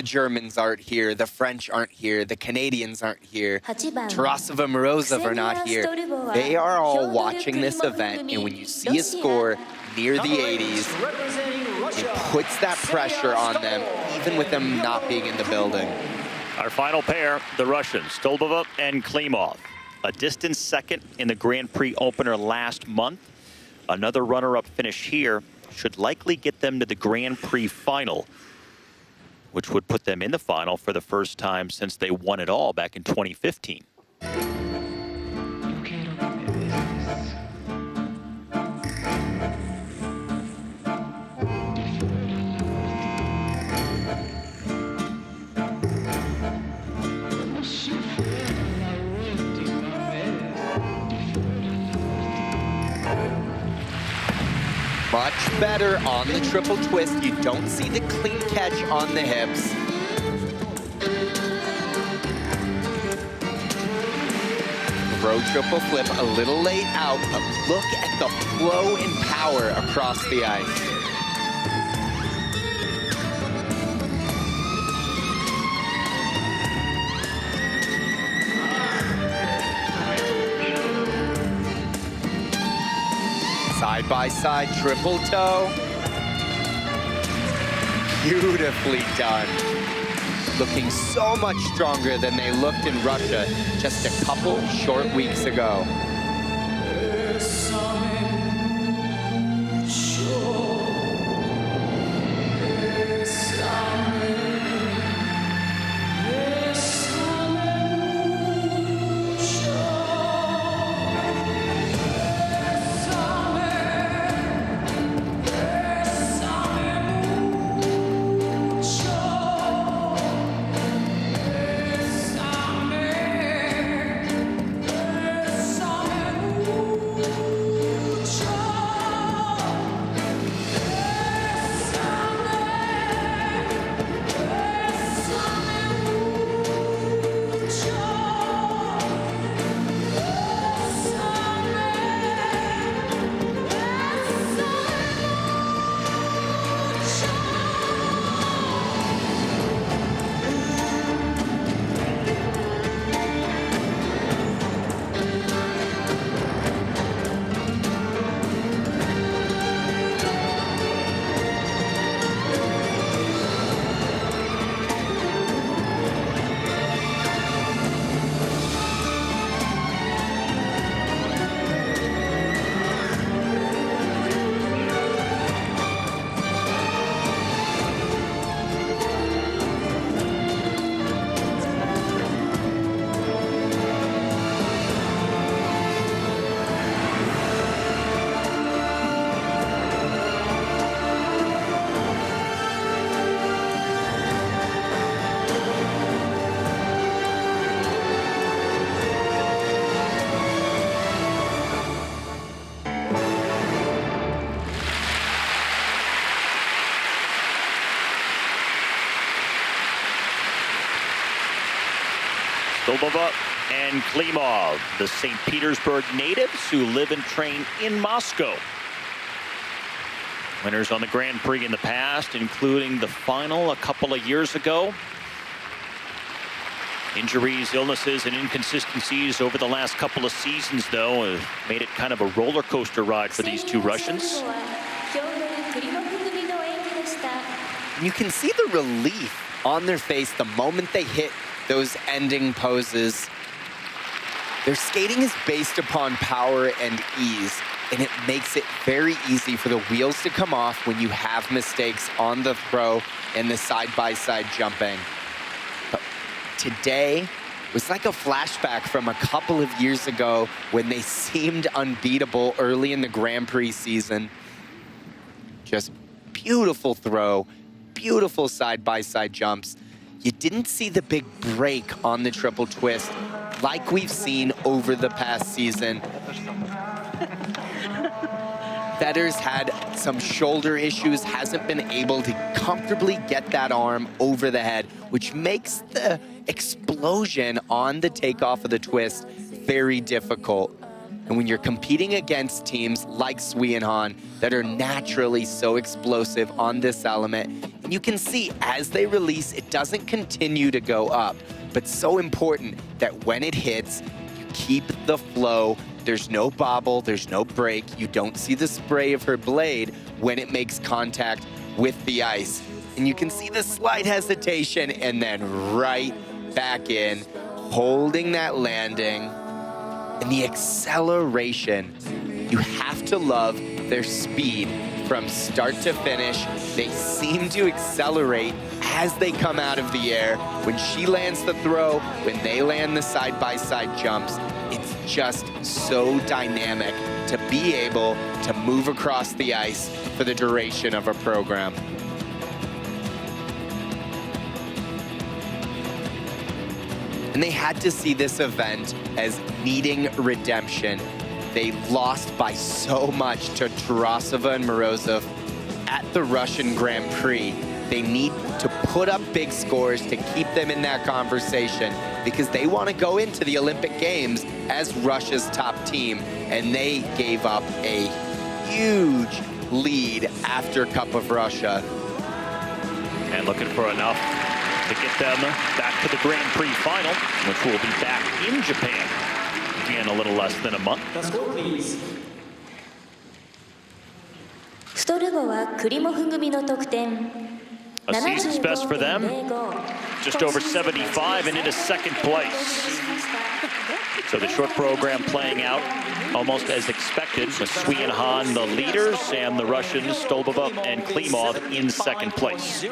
The Germans aren't here, the French aren't here, the Canadians aren't here, Tarasova Morozov are not here. They are all watching this event, and when you see a score near the 80s, it puts that pressure on them, even with them not being in the building. Our final pair, the Russians, Stolbova and Klimov. A distant second in the Grand Prix opener last month. Another runner-up finish here should likely get them to the Grand Prix final, which would put them in the final for the first time since they won it all back in 2015. Much better on the triple twist. You don't see the clean catch on the hips. Throw triple flip a little late out, but look at the flow and power across the ice. Side-by-side triple toe. Beautifully done. Looking so much stronger than they looked in Russia just a couple short weeks ago. Stolbova and Klimov, the St. Petersburg natives who live and train in Moscow. Winners on the Grand Prix in the past, including the final a couple of years ago. Injuries, illnesses, and inconsistencies over the last couple of seasons, though, have made it kind of a roller coaster ride for these two Russians. You can see the relief on their face the moment they hit those ending poses. Their skating is based upon power and ease, and it makes it very easy for the wheels to come off when you have mistakes on the throw and the side-by-side jumping. But today was like a flashback from a couple of years ago when they seemed unbeatable early in the Grand Prix season. Just beautiful throw, beautiful side-by-side jumps. You didn't see the big break on the triple twist like we've seen over the past season. Vetter's had some shoulder issues, hasn't been able to comfortably get that arm over the head, which makes the explosion on the takeoff of the twist very difficult. And when you're competing against teams like Sweehan that are naturally so explosive on this element, And you can see as they release, it doesn't continue to go up. But so important that when it hits, you keep the flow. There's no bobble, there's no break. You don't see the spray of her blade when it makes contact with the ice. And you can see the slight hesitation and then right back in, holding that landing. And the acceleration, you have to love their speed from start to finish. They seem to accelerate as they come out of the air. When she lands the throw, when they land the side-by-side jumps, it's just so dynamic to be able to move across the ice for the duration of a program. And they had to see this event as needing redemption. They lost by so much to Tarasova and Morozov at the Russian Grand Prix. They need to put up big scores to keep them in that conversation because they want to go into the Olympic Games as Russia's top team. And they gave up a huge lead after Cup of Russia. And looking for enough to get them back to the Grand Prix final, which will be back in Japan in a little less than a month. Stolbova, Klimov組の得点。A season's best for them, just over 75 and into second place. So the short program playing out almost as expected, with Sui and Han the leaders and the Russians Stolbova and Klimov in second place.